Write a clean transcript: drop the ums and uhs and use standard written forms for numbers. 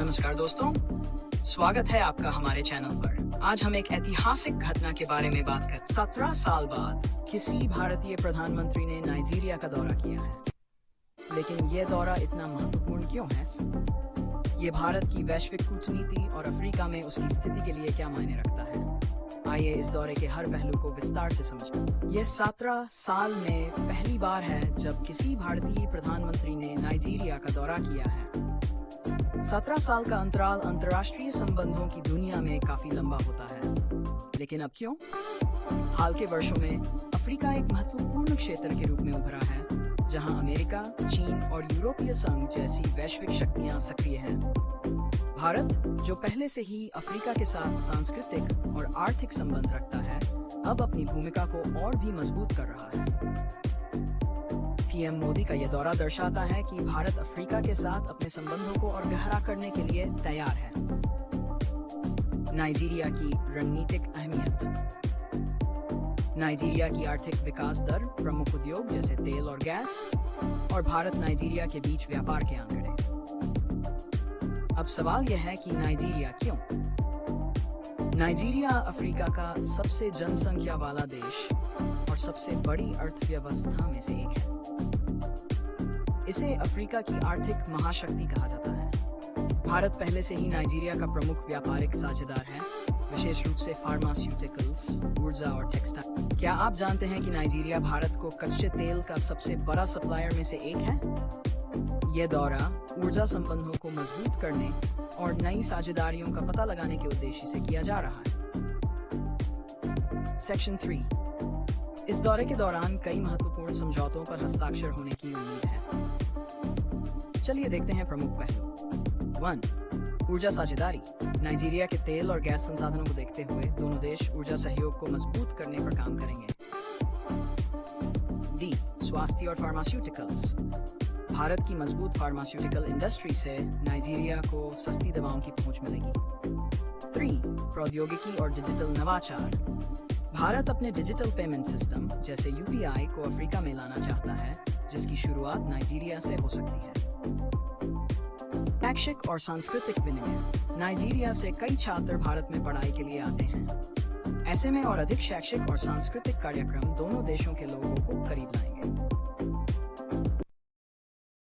नमस्कार दोस्तों, स्वागत है आपका हमारे चैनल पर। आज हम एक ऐतिहासिक घटना के बारे में बात कर 17 साल बाद किसी भारतीय प्रधानमंत्री ने नाइजीरिया का दौरा किया है। लेकिन ये दौरा इतना महत्वपूर्ण क्यों है? ये भारत की वैश्विक कूटनीति और अफ्रीका में उसकी स्थिति के लिए क्या मायने रखता है? आइए इस दौरे के हर पहलू को विस्तार से समझें। यह 17 साल में पहली बार है जब किसी भारतीय प्रधानमंत्री ने नाइजीरिया का दौरा किया है। 17 साल का अंतराल अंतर्राष्ट्रीय संबंधों की दुनिया में काफी लंबा होता है, लेकिन अब क्यों? हाल के वर्षों में अफ्रीका एक महत्वपूर्ण क्षेत्र के रूप में उभरा है, जहां अमेरिका, चीन और यूरोपीय संघ जैसी वैश्विक शक्तियां सक्रिय हैं। भारत, जो पहले से ही अफ्रीका के साथ सांस्कृतिक और आर्थिक संबंध रखता है, अब अपनी भूमिका को और भी मजबूत कर रहा है। पीएम मोदी का यह दौरा दर्शाता है कि भारत अफ्रीका के साथ अपने संबंधों को और गहरा करने के लिए तैयार है। नाइजीरिया की रणनीतिक अहमियत। नाइजीरिया की आर्थिक विकास दर, प्रमुख उद्योग जैसे तेल और गैस, और भारत नाइजीरिया के बीच व्यापार के आंकड़े। अब सवाल यह है कि नाइजीरिया क्यों? नाइजीरिया अफ्रीका का सबसे जनसंख्या वाला देश और सबसे बड़ी अर्थव्यवस्था में से एक है। इसे अफ्रीका की आर्थिक महाशक्ति कहा जाता है। भारत पहले से ही नाइजीरिया का प्रमुख व्यापारिक साझेदार है, विशेष रूप से फार्मास्यूटिकल्स, ऊर्जा और टेक्सटाइल। क्या आप जानते हैं कि नाइजीरिया भारत को कच्चे तेल का सबसे बड़ा सप्लायर में से एक है? यह दौरा ऊर्जा संबंधों को मजबूत करने और नई साझेदारियों का पता लगाने के उद्देश्य से किया जा रहा है। सेक्शन 3। इस दौरे के दौरान कई महत्वपूर्ण समझौतों पर हस्ताक्षर होने की उम्मीद है। चलिए देखते हैं प्रमुख पहलू। 1. ऊर्जा साझेदारी। नाइजीरिया के तेल और गैस संसाधनों को देखते हुए दोनों देश ऊर्जा सहयोग को मजबूत करने पर काम करेंगे। डी. स्वास्थ्य और फार्मास्यूटिकल्स। भारत की मजबूत फार्मास्यूटिकल इंडस्ट्री से नाइजीरिया को सस्ती दवाओं की पहुंच मिलेगी। 3. प्रौद्योगिकी और डिजिटल नवाचार। भारत अपने डिजिटल पेमेंट सिस्टम जैसे यूपीआई को अफ्रीका में लाना चाहता है, जिसकी शुरुआत नाइजीरिया से हो सकती है। शैक्षिक और सांस्कृतिक विनिमय। नाइजीरिया से कई छात्र भारत में पढ़ाई के लिए आते हैं। ऐसे में और अधिक शैक्षिक और सांस्कृतिक कार्यक्रम दोनों देशों के लोगों को करीब लाएंगे।